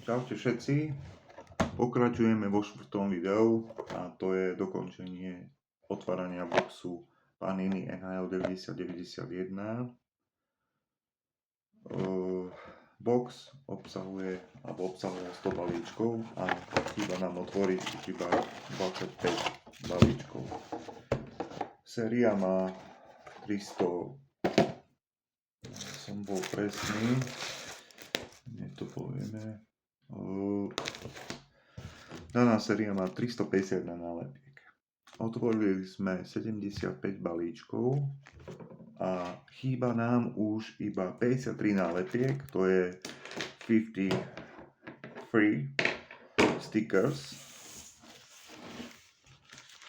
Čaute všetci, pokračujeme vo 4. videu a to je dokončenie otvárania boxu Panini NHL 9091. Box obsahuje 100 balíčkov a chýba nám otvoriť už iba 25 balíčkov. Séria má 300, som bol presný, hneď to povieme. Daná séria má 351 nálepiek. Otvorili sme 75 balíčkov a chýba nám už iba 53 nálepiek, to je 50 free stickers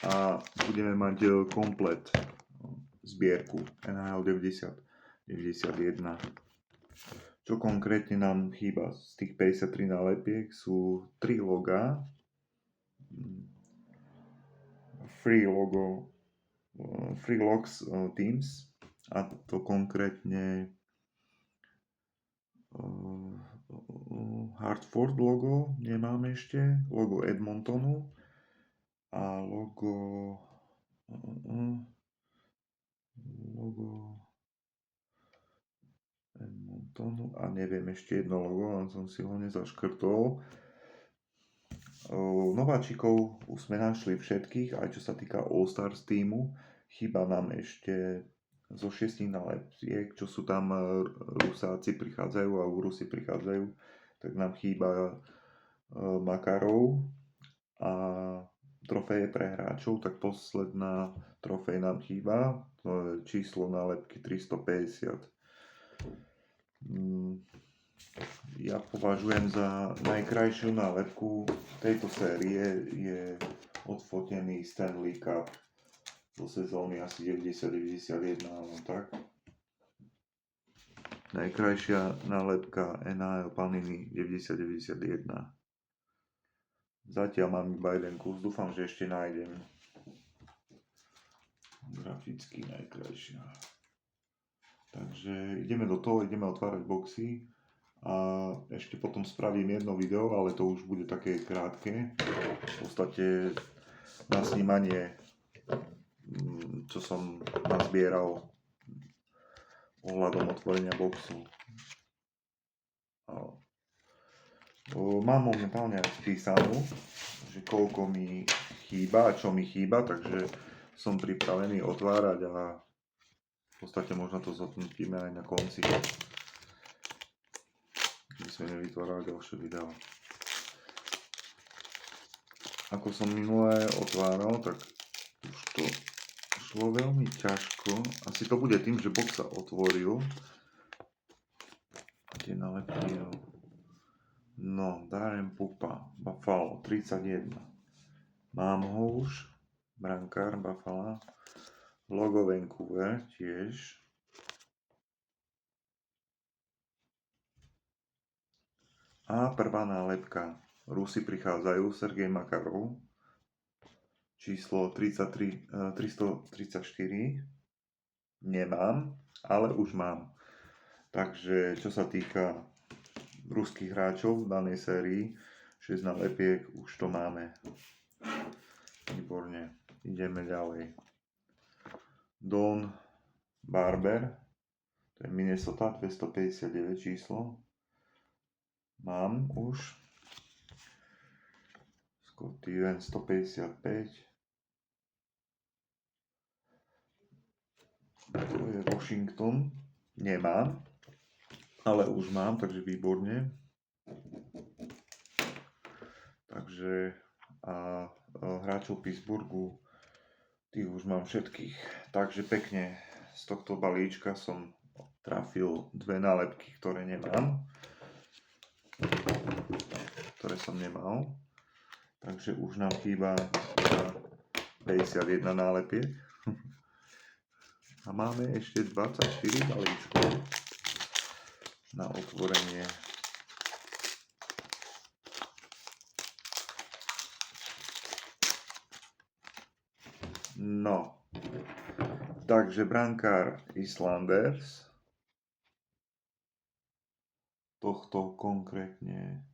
a budeme mať komplet zbierku NHL 9091. Čo konkrétne nám chýba z tých 53 nálepiek sú 3 logá, Free Logs Teams, a to konkrétne Hartford logo nemáme ešte, logo Edmontonu a logo Edmontonu a neviem, ešte jedno logo, len som si ho nezaškrtol. Nováčikov už sme našli všetkých, aj čo sa týka All-Stars týmu. Chýba nám ešte zo 6 nálepiek, čo sú tam Rusáci prichádzajú a Rusi prichádzajú, tak nám chýba Makarov a trofeje pre hráčov, tak posledná trofej nám chýba, to je číslo nálepky 350. Ja považujem za najkrajšiu nálepku tejto série je odfotený Stanley Cup zo sezóny asi 90-91, alebo tak. Najkrajšia nálepka NHL Panini 90-91. Zatiaľ mám iba jeden kus, dúfam, že ešte nájdem. Graficky najkrajšia. Takže ideme do toho, ideme otvárať boxy a ešte potom spravím jedno video, ale to už bude také krátke. V podstate na snímanie, čo som nazbieral ohľadom otvorenia boxu. Mám momentálne spísanú, že koľko mi chýba a čo mi chýba, takže som pripravený otvárať a v podstate možno to zhodnotíme aj na konci, aby sme nevytvárali ďalšie video. Ako som minulé otváral, tak už to šlo veľmi ťažko. Asi to bude tým, že box sa otvoril. Tie nálepky, no, Darren Pupa, Buffalo 31. Mám ho už, brankár Buffalo. Logo Vancouver tiež. A prvá nálepka. Rusi prichádzajú, Sergej Makarov. Číslo 334. Nemám, ale už mám. Takže čo sa týka ruských hráčov v danej sérii, 6 nálepiek, už to máme. Výborne. Ideme ďalej. Don Barber, to je Minnesota 259 číslo. Mám už. Scott Steven 155. To je Washington. Nemám, ale už mám, takže výborne. Takže a hráčov Pittsburghu, tých už mám všetkých. Takže pekne z tohto balíčka som trafil dve nálepky, ktoré nemám. Ktoré som nemal. Takže už nám chýba 51 nálepiek. A máme ešte 24 balíčkov na otvorenie. No, takže brankár Islanders, tohto konkrétne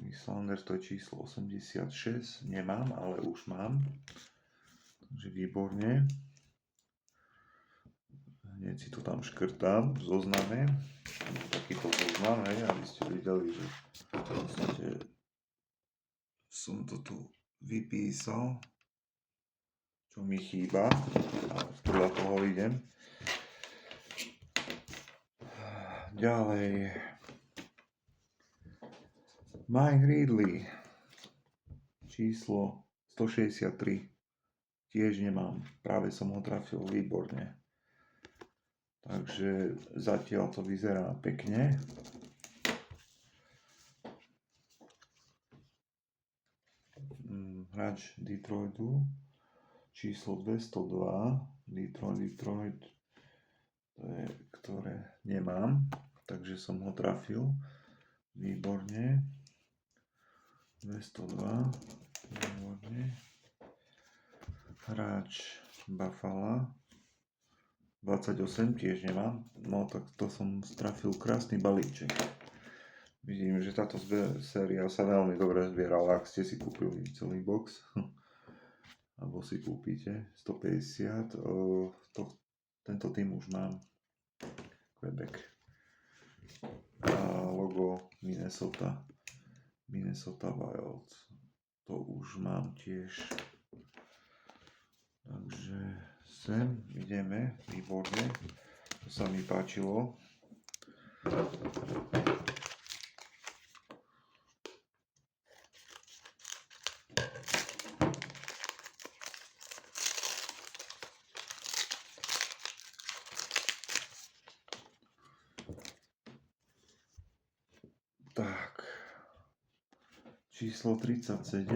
Islanders, to je číslo 86, nemám, ale už mám. Takže výborne. Hneď si to tam škrtám v zozname. Takýto zoznam, hej, aby ste videli, že som to tu vypísal, čo mi chýba, a podľa toho idem. Ďalej. Mike Ridley, číslo 163, tiež nemám, práve som ho trafil výborne. Takže zatiaľ to vyzerá pekne. Hráč Detroitu, číslo 202, Detroit, to je, ktoré nemám, takže som ho trafil výborne. 202, výborne. Hráč Buffalo 28, tiež nemám, no tak to som strafil krásny balíček. Vidím, že táto séria sa veľmi dobre zbierala, ak ste si kúpili celý box, alebo si kúpite 150, tento tým už mám, Quebec, a logo Minnesota Wild, to už mám tiež, takže sem ideme, výborne, to sa mi páčilo. Tak, číslo 37,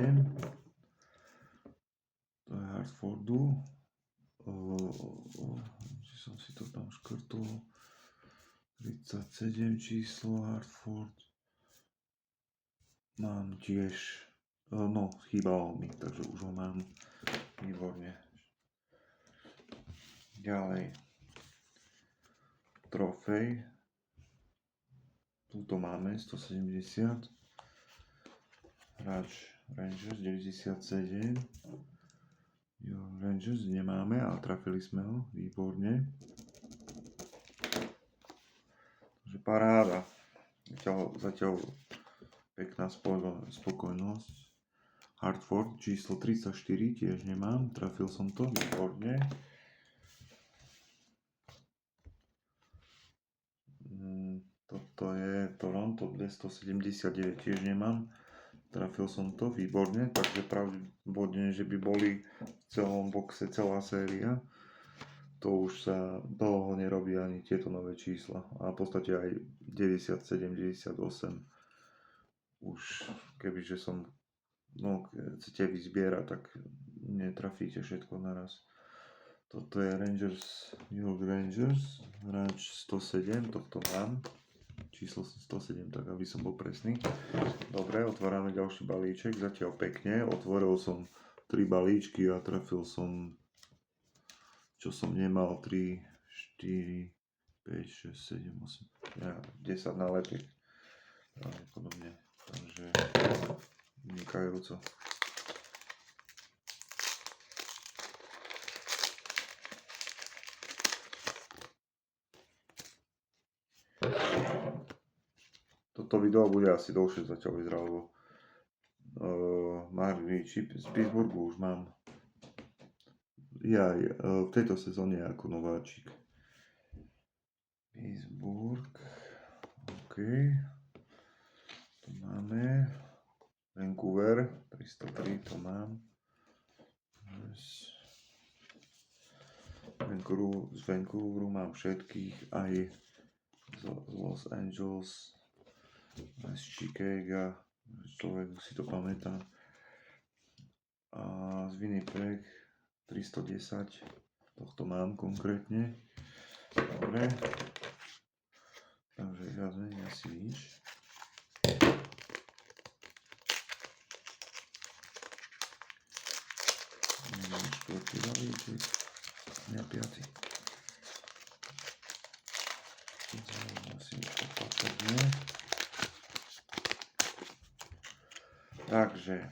to je Hartfordu, či som si to tam škrtol, 37 číslo Hartford, mám tiež, no chýbalo mi, takže už ho mám, výborne. Ďalej, trofej, tuto máme 170, hráč Rangers 97, Rangers nemáme, ale trafili sme ho, výborne. Takže paráda, zatiaľ pekná spokojnosť. Hartford číslo 34, tiež nemám, trafil som to, výborne. Toto je Toronto 279, tiež nemám, trafil som to, výborne, takže pravdepodobne, že by boli v celom boxe celá séria, to už sa dlho nerobí ani tieto nové čísla, a v podstate aj 97, 98, už kebyže som, no chcete vyzbierať, tak netrafíte všetko naraz. Toto je Rangers, New York Rangers, hráč 107, tohto mám, číslo 107, tak aby som bol presný. Dobre, otvárame ďalší balíček, zatiaľ pekne, otvoril som 3 balíčky a trafil som, čo som nemal, 3, 4, 5, 6, 7, 8, ja, 10 nálepiek, pravdepodobne, takže vynikajúco. Toto video bude asi dlhšie zatiaľ vyzerá, lebo Marvin Chip z Pittsburghu už mám ja v tejto sezóne ako nováčik. Pittsburgh, OK, to máme, Vancouver 303, to mám, z Vancouveru mám všetkých, aj z Los Angeles, aj z Chicaga, človek si to pamätá, a z Winnipeg 310, tohto mám konkrétne, dobre, takže viac menej asi nič. Štvrtý balíček, ne piaty. Asi opatrne. Takže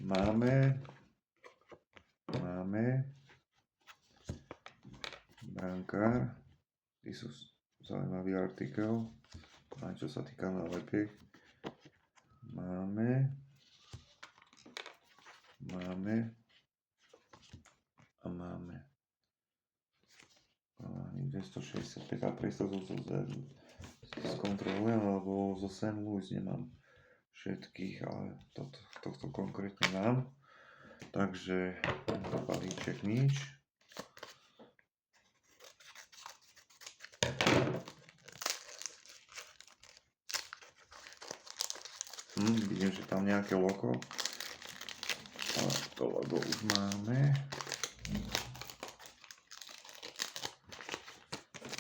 máme brankár, ty sú zaujímavý artikel, aj čo sa týka nálepiek. Máme 265 a priestor skontrolujem, lebo zo St. Louis nemám všetkých, ale tohto konkrétne mám. Takže tento balíček nič. Vidím, že tam nejaké logo, ale to logo už máme.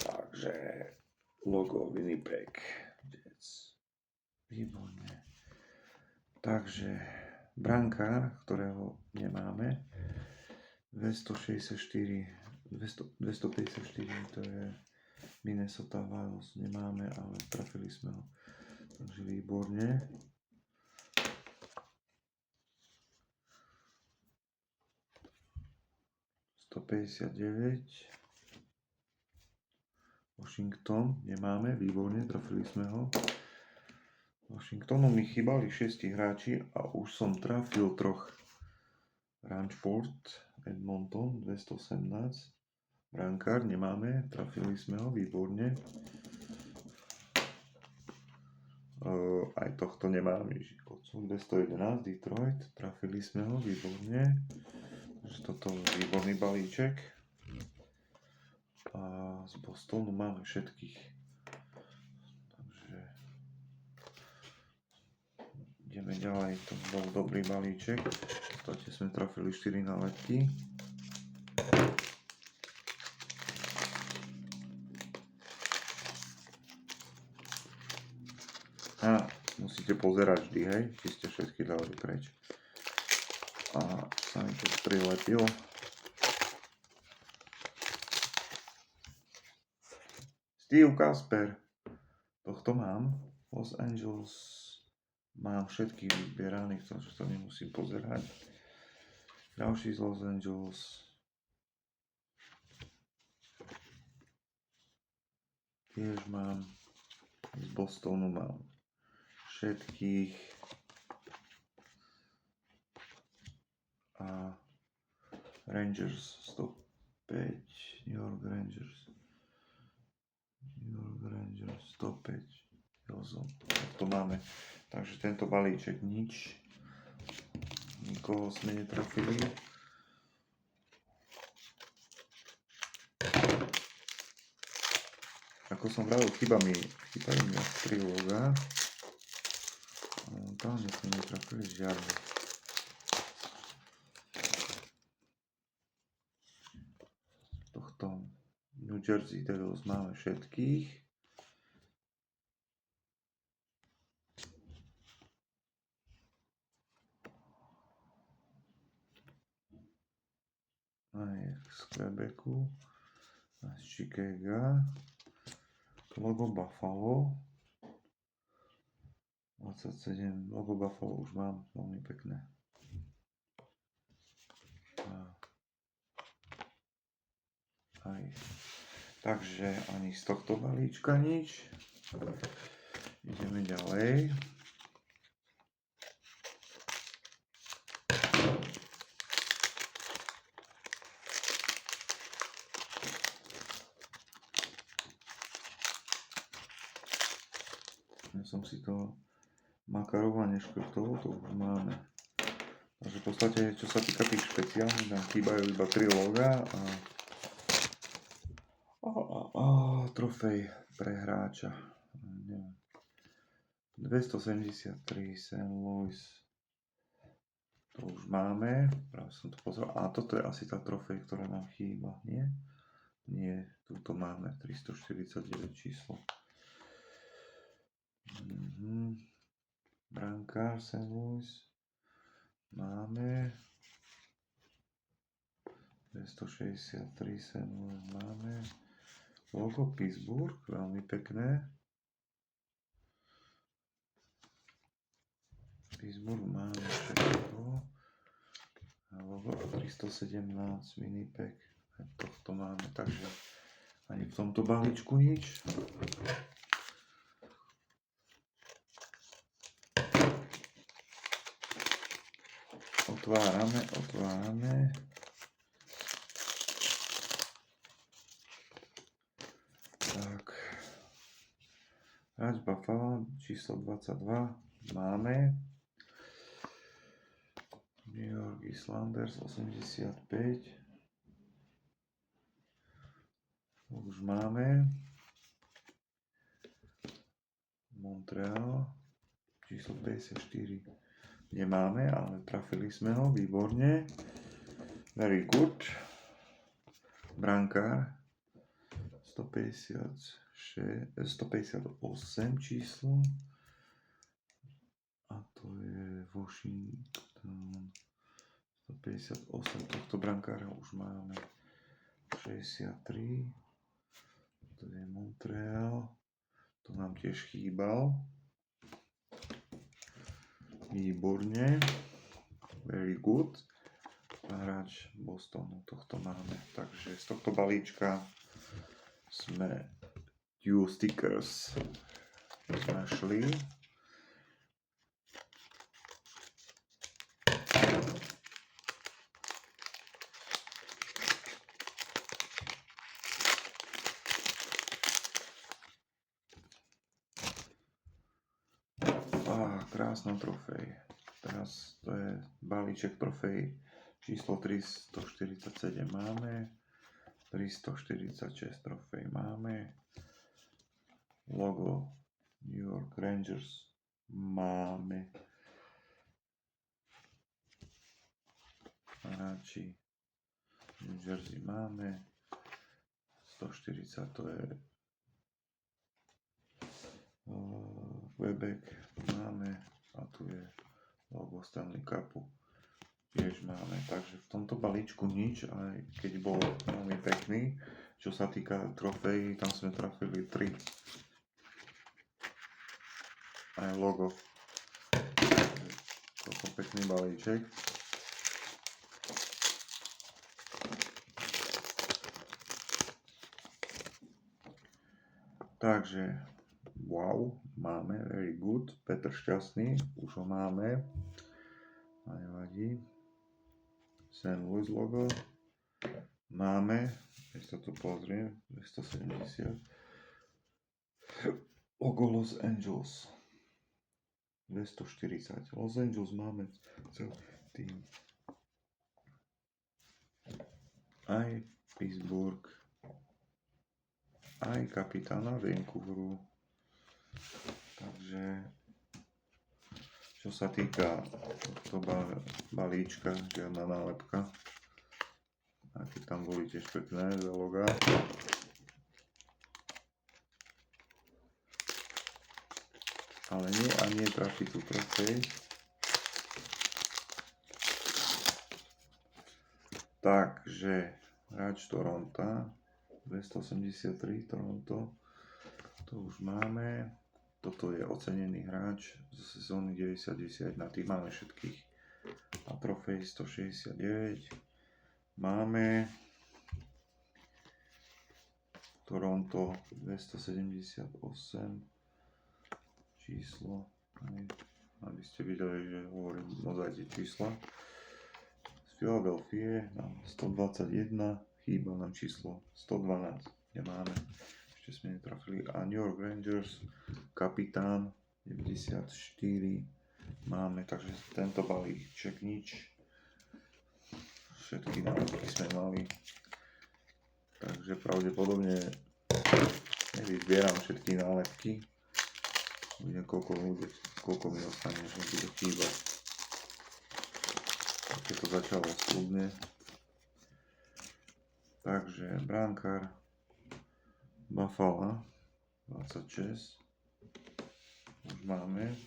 Takže logo Winnipeg Jets. Výborne. Takže brankár, ktorého nemáme, 254, to je Minnesota Wild, nemáme, ale trafili sme ho. Takže výborne. $159. Washington nemáme, výborne, trafili sme ho. Washingtonu mi chýbali 6 hráči a už som trafil troch. Ranchford, Edmonton, 218. Brankár nemáme, trafili sme ho, výborne. Aj tohto nemáme, 211, Detroit, trafili sme ho, výborne. Takže toto je výborný balíček. A z Bostonu máme všetkých. Takže ideme ďalej, to bol dobrý balíček. V podstate sme trafili 4 nálepky. A musíte pozerať vždy, hej, či ste všetky dali preč. A sa mi to prilepilo. Steve Kasper, tohto mám. Los Angeles mám všetkých vyzbieraných, takže to nemusím pozerať. Ďalší z Los Angeles. Tiež mám. Z Bostonu mám všetkých. A Rangers 105. New York Rangers 105. To máme. Takže tento balíček nič. Nikoho sme netrafili. Ako som vravil, chýbajú mi 3 logá. Momentálne sme netrafili žiadne. Tohto New Jersey Devils máme všetkých. Aj z Quebecu. Aj z Chicaga. Logo Buffalo. 27. Logo Buffalo už mám. Veľmi pekné. Aj. Takže ani z tohto balíčka nič. Ideme ďalej. Ja som si to Makarova neškrtol, to už máme. Takže v podstate, čo sa týka tých špeciálnych, nám chýbajú iba 3 logá a trofej pre hráča. 273 St. Louis. To už máme. Práve som to pozrel. A toto je asi tá trofej, ktorá nám chýba, nie? Nie, túto máme 349 číslo. Brankár St. Louis. Máme. 263 St. Louis máme. Logo Pittsburgh, veľmi pekné. Pittsburgh máme všetko. A logo 317 Winnipeg. Tohto máme, takže ani v tomto balíčku nič. Otvárame. Tak. Hráč Buffalo, číslo 22, máme. New York Islanders 85. To už máme. Montreal, číslo 54. Nemáme, ale trafili sme ho, výborne. Very good. Brankár 158 číslo. A to je Washington 158. Tohto brankára už máme. 63. To je Montreal. To nám tiež chýbal. Výborne. Very good. Hráč Bostonu, tohto máme. Takže z tohto balíčka sme Q stickers našli. Krásna trofej. Teraz to je balíček trofej číslo 347 máme. 346 trofej máme. Logo New York Rangers máme. Hráči New Jersey máme. 140 to je Quebec máme a tu je logo Stanley Cupu tiež máme, takže v tomto balíčku nič, aj keď bol veľmi pekný. Čo sa týka trofejí, tam sme trafili 3 aj logo. Toto pekný balíček. Takže wow, máme, very good. Petr Šťastný, už ho máme. A nevadí. St. Louis logo. Máme, keď sa tu pozriem, 270. Logo Los Angeles. 240. Los Angeles máme celý tým. Aj Pittsburgh. Aj kapitána Vancouveru. Takže čo sa týka tohto balíčka, žiadna nálepka. A keď tam boli tiež pekné loga. Ale nie a nie trafi tú trofej. Takže hráč Toronto 283 Toronto. To už máme. Toto je ocenený hráč zo sezóny 90-91. Tých máme všetkých. A trofej 169. Máme Toronto 278 číslo. Aby ste videli, že hovorím ozaj tie čísla. Z Philadelphie nám 121. Chýba nám číslo 112. Nemáme. Sme netrafili. A New York Rangers, kapitán 94 máme, takže tento balíček nič. Všetky nálepky sme mali. Takže pravdepodobne nevyzbieram všetky nálepky. Uvidím, koľko mi ostane, že bude chýbať. Také to začalo slubne. Takže brankár Buffalo 26. Už máme.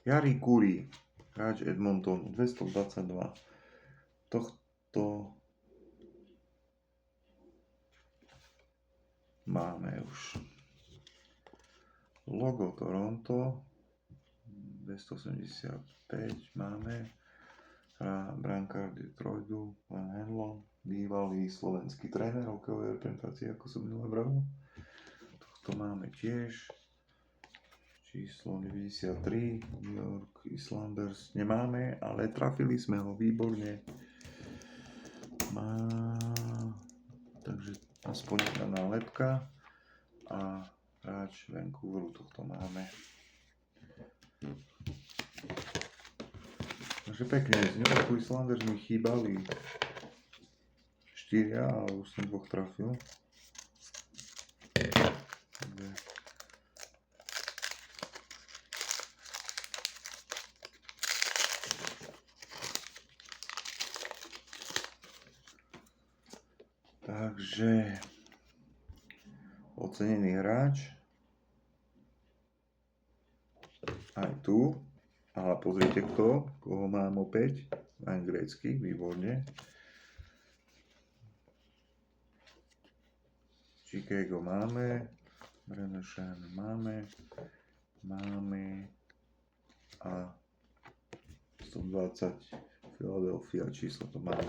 Jari Kurri, hráč Edmontonu 222. Tohto máme už? Logo Toronto 275 máme. Brankár Detroitu, Len Hanlon, bývalý slovenský tréner hokejovej reprezentácie, ako som minulé bral. Tohto máme tiež. Číslo 93, New York Islanders nemáme, ale trafili sme ho výborne. Takže aspoň jedna nálepka a hráč Vancouveru tohto máme. Takže pekne, z New Yorku Islanders mi chýbali 4, ale už som 2 trafil. Takže ocenený hráč aj tu, ale pozrite koho mám opäť, aj grécky, výborne. Chicago máme, Brennan máme a 120 Philadelphia číslo to máme.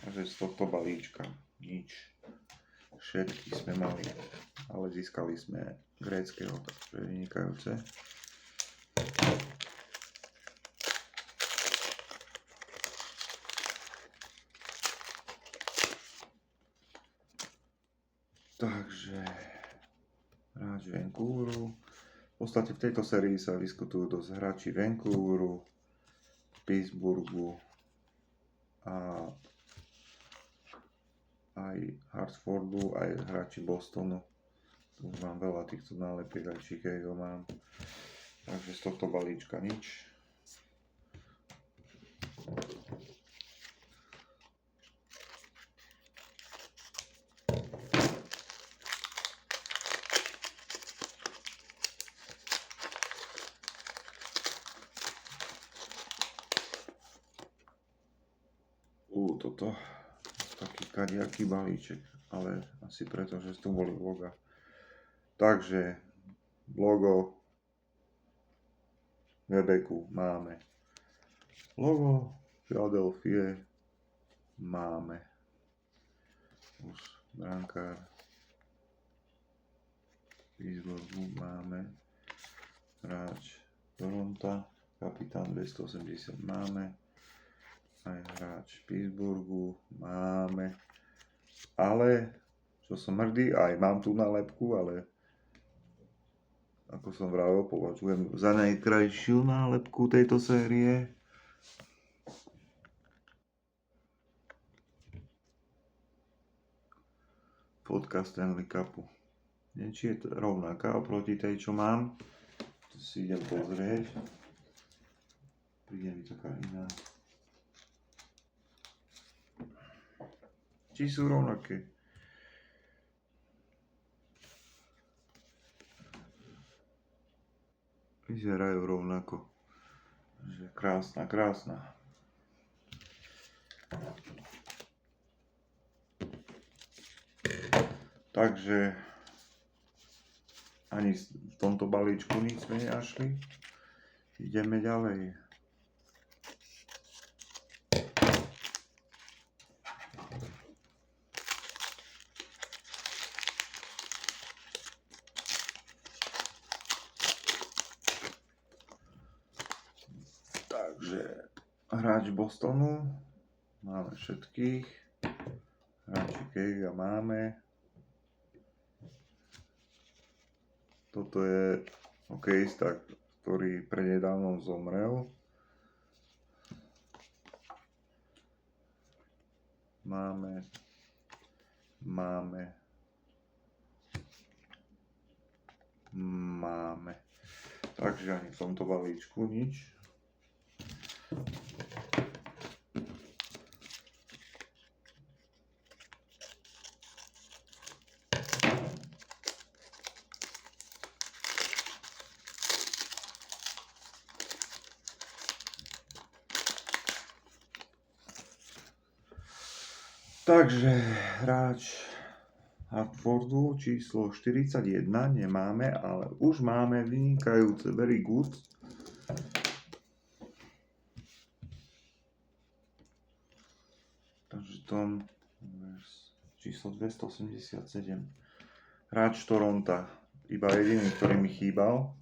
Takže z tohto balíčka nič. Všetky sme mali, ale získali sme gréckeho, takže vynikajúce. Takže hráč Vancouveru. V podstate v tejto sérii sa vyskytujú dosť hráči Vancouveru, Pittsburghu a aj Hartfordu, aj hráči Bostonu. Tu už mám veľa týchto nálepiek, aj Chicago mám. Takže z tohto balíčka nič. Toto taký kadiaký balíček, ale asi preto, že tu boli loga. Takže logo Quebecu máme. Logo Philadelphia máme. Už brankár Pittsburghu máme. Hráč Toronto, kapitán 280 máme. Aj hráč Pittsburghu máme, ale čo som hrdý, aj mám tú nálepku, ale ako som vravel, považujem za najkrajšiu nálepku tejto série. Fotka Stanley Cupu. Neviem, či je to rovnaká oproti tej, čo mám. To si idem pozrieť. Príde mi taká iná. Či sú rovnaké. Vyzerajú rovnako. Krásna, krásna. Takže ani v tomto balíčku nič sme nenašli. Ideme ďalej. Takže hráč Bostonu, máme všetkých, hráči Kejga máme, toto je hokejista, ktorý prednedávnom zomrel, máme, takže ani v tomto balíčku nič. Takže hráč Hartfordu číslo 41 nemáme, ale už máme vynikajúce, very good. Takže to číslo 287. Hráč Toronta, iba jediný, ktorý mi chýbal,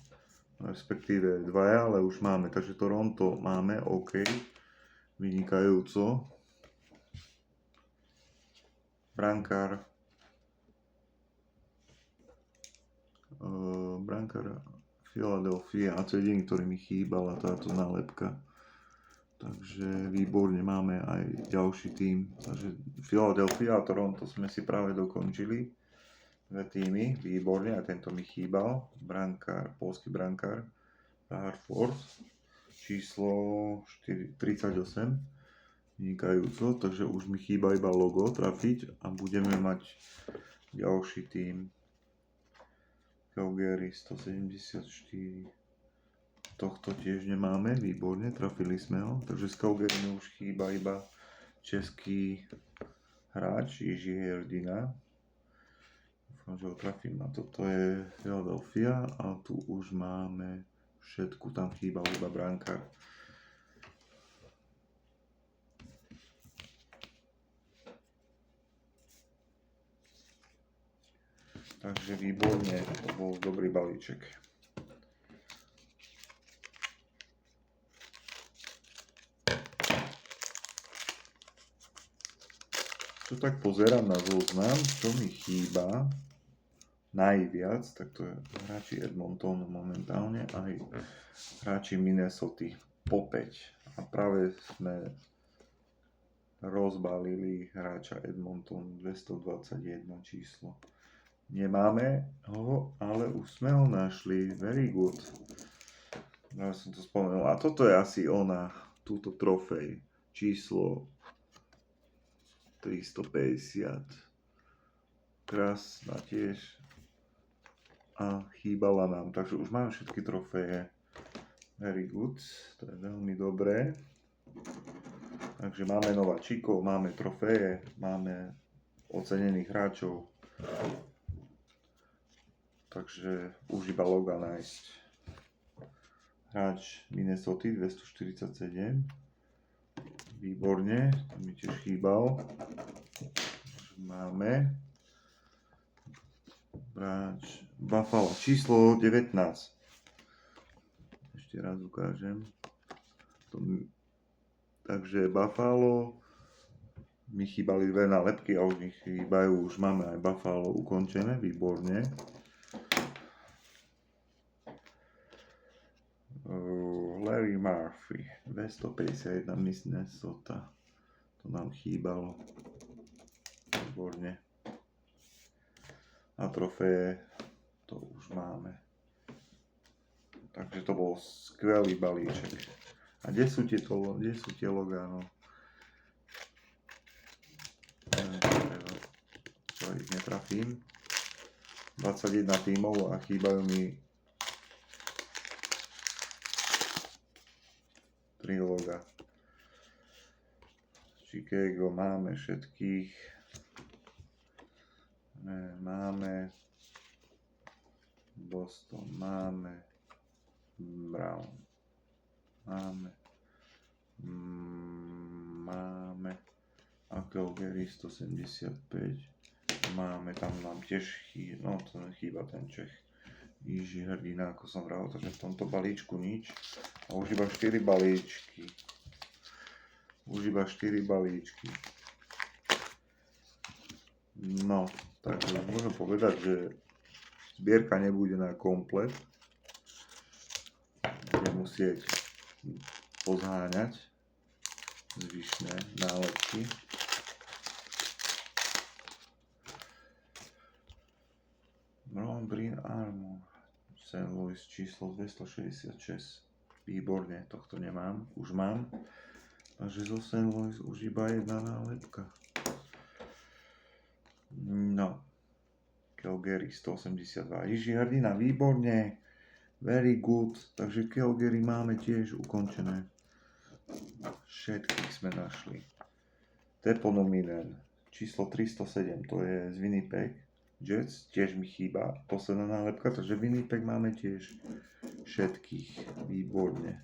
respektíve dvaja, ale už máme. Takže Toronto máme, OK, vynikajúco. Brankár Philadelphia, a to je jediný, ktorý mi chýbala táto nálepka. Takže výborne, máme aj ďalší tým. Takže Philadelphia a Toronto sme si práve dokončili. Dve týmy, výborne, a tento mi chýbal. Brankár, poľský brankár, Hartford, číslo 38, vynikajúco, takže už mi chýba iba logo trafiť a budeme mať ďalší tým. Calgary 174. Tohto tiež nemáme, výborne, trafili sme ho. Takže z Calgary mi už chýba iba český hráč Jiří Hrdina. Dúfam, že ho trafím. A toto je Philadelphia a tu už máme všetku, tam chýbal iba brankár. Takže výborne, to bol dobrý balíček. Čo tak pozerám na zoznam, čo mi chýba najviac, tak to je hráči Edmontonu momentálne, aj hráči Minnesota po 5. A práve sme rozbalili hráča Edmontonu 221 číslo. Nemáme ho, ale už sme ho našli, very good. Ja som to spomenul. A toto je asi ona, túto trofej, číslo 350. Krásna tiež. A chýbala nám, takže už máme všetky trofeje. Very good, to je veľmi dobré. Takže máme nováčikov, máme trofeje, máme ocenených hráčov. Takže už iba loga nájsť. Hráč Minnesota 247. Výborne, to mi tiež chýbal. Máme hráč Buffalo číslo 19. Ešte raz ukážem. Takže Buffalo, mi chýbali dve nálepky a už mi chýbajú, už máme aj Buffalo ukončené, výborne. Larry Murphy, 251 Minnesota, to nám chýbalo, výborne. A trofeje, to už máme. Takže to bol skvelý balíček. A kde sú tie logá, no? Čo ich netrafím. 21 tímov a chýbajú mi 3 loga. Chicago máme všetkých. Máme. Boston máme. Brown máme. Máme. A Calgary 175. Máme, tam nám tiež chýba, no to chýba ten Čech. Jiří Hrdina, ako som vral, takže v tomto balíčku nič. A už iba 4 balíčky. No, takže môžem povedať, že zbierka nebude na komplet. Budem musieť pozháňať zvyšné nálepky. Brown Green Armor St. Louis číslo 266. Výborne, tohto nemám, už mám. Takže zo St. Louis už iba jedna nálepka. No. Calgary 182. Jiří Hrdina, výborne. Very good. Takže Calgary máme tiež ukončené. Všetkých sme našli. Teponominen číslo 307, to je z Winnipeg. Jets, tiež mi chýba posledná nálepka, takže Winnipeg máme tiež všetkých, výborne.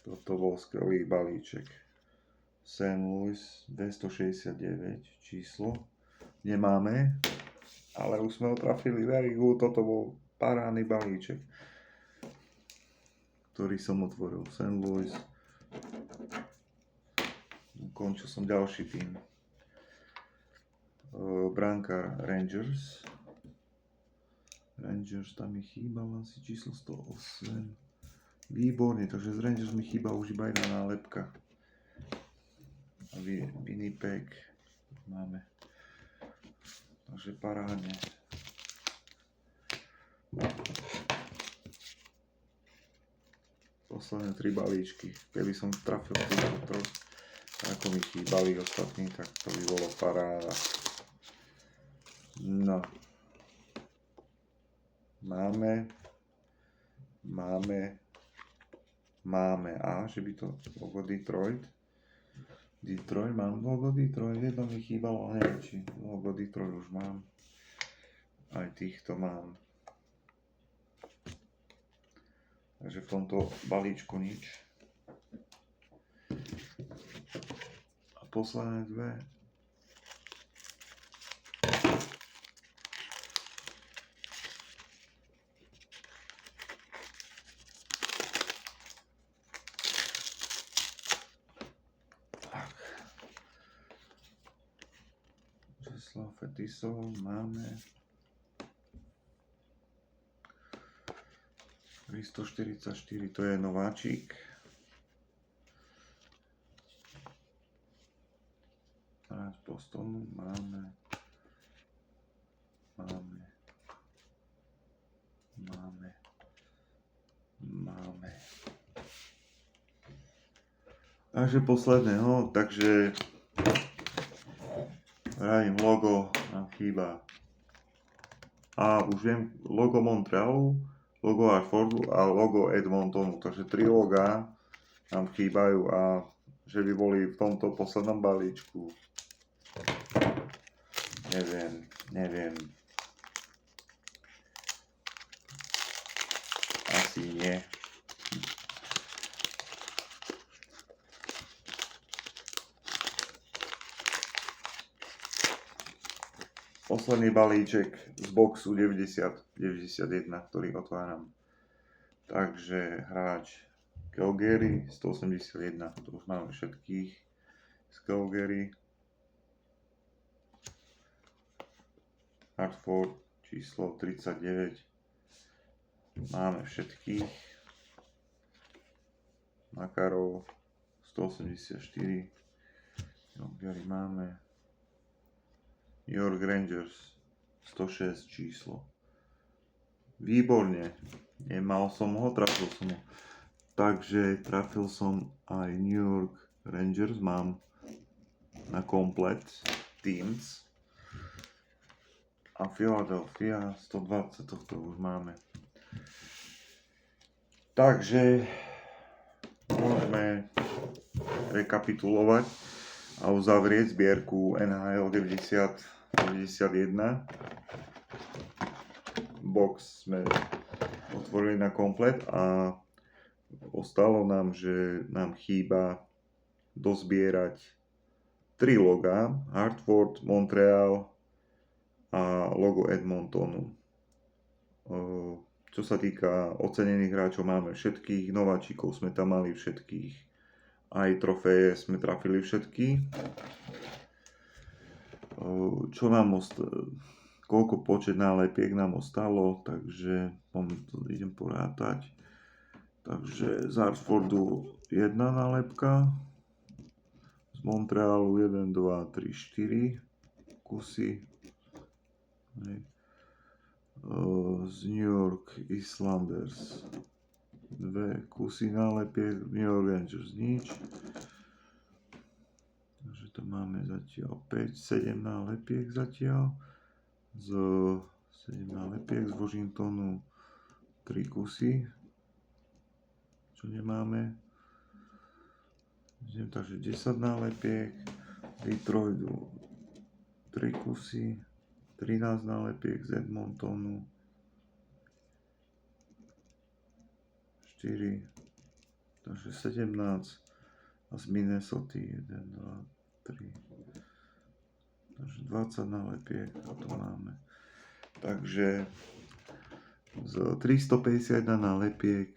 Toto bol skvelý balíček. St. Louis 269 číslo nemáme, ale už sme ho trafili, very good, toto bol parádny balíček, ktorý som otvoril. St. Louis, končil som ďalší tým. Brankár Rangers, tam mi chýbala asi číslo 108, výborne, takže z Rangers mi chýba už iba jedna nálepka. A Winnipeg máme, takže parádne. Posledné 3 balíčky, keby som trafil týchto, ako mi chýbali ostatní, tak to by bolo paráda. No, máme, a že by to logo Detroit, mám logo Detroit, jedno mi chýbalo, ale neviem, či logo Detroit už mám, aj týchto mám. Takže v tomto balíčku nič. A posledné dve. Číslo Fetisov máme. 344, to je nováčik. A z Bostonu máme. Takže posledného, takže vravím, logo nám chýba. A už viem, logo Montrealu, logo Hartfordu a logo Edmontonu, takže 3 logá nám chýbajú a že by boli v tomto poslednom balíčku. Neviem. Asi nie. Posledný balíček z boxu 90-91, ktorý otváram. Takže hráč Calgary 181, to už máme všetkých z Calgary. Hartford číslo 39, máme všetkých. Makarov 184, Calgary máme. New York Rangers 106 číslo. Výborne, nemal som ho, trafil som ho. Takže trafil som aj New York Rangers, mám na komplet teams. A Philadelphia 120, tohto už máme. Takže môžeme rekapitulovať a uzavrieť zbierku NHL 90-91. Box sme otvorili na komplet a ostalo nám, že nám chýba dozbierať 3 logá, Hartford, Montreal a logo Edmontonu. Čo sa týka ocenených hráčov, máme všetkých, nováčikov sme tam mali všetkých, aj trofeje sme trafili všetky. Čo nám koľko počet nálepiek nám ostalo, takže idem porátať. Takže z Hartfordu 1 nálepka, z Montrealu 1, 2, 3, 4 kusy. Z New York Islanders 2 kusy nálepiek, New York Rangers nič. Takže to máme zatiaľ 7 nálepiek zatiaľ. 7 nálepiek z Washingtonu 3 kusy, čo nemáme. Takže 10 nálepiek, Detroitu 3 kusy, 13 nálepiek z Edmontonu, 4, takže 17 a z Minnesota 1, 2, 3, takže 20 nálepiek a to máme. Takže z 351 nálepiek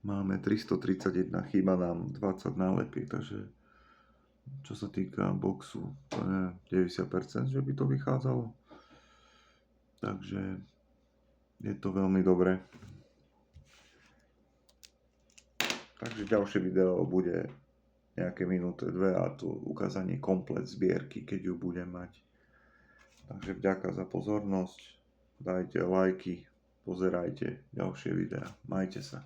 máme 331, chýba nám 20 nálepiek, takže čo sa týka boxu, to je 90%, že by to vychádzalo. Takže je to veľmi dobré. Takže ďalšie video bude nejaké minúte, 2 a tu ukázanie komplet zbierky, keď ju budem mať. Takže vďaka za pozornosť, dajte lajky, pozerajte ďalšie videá, majte sa.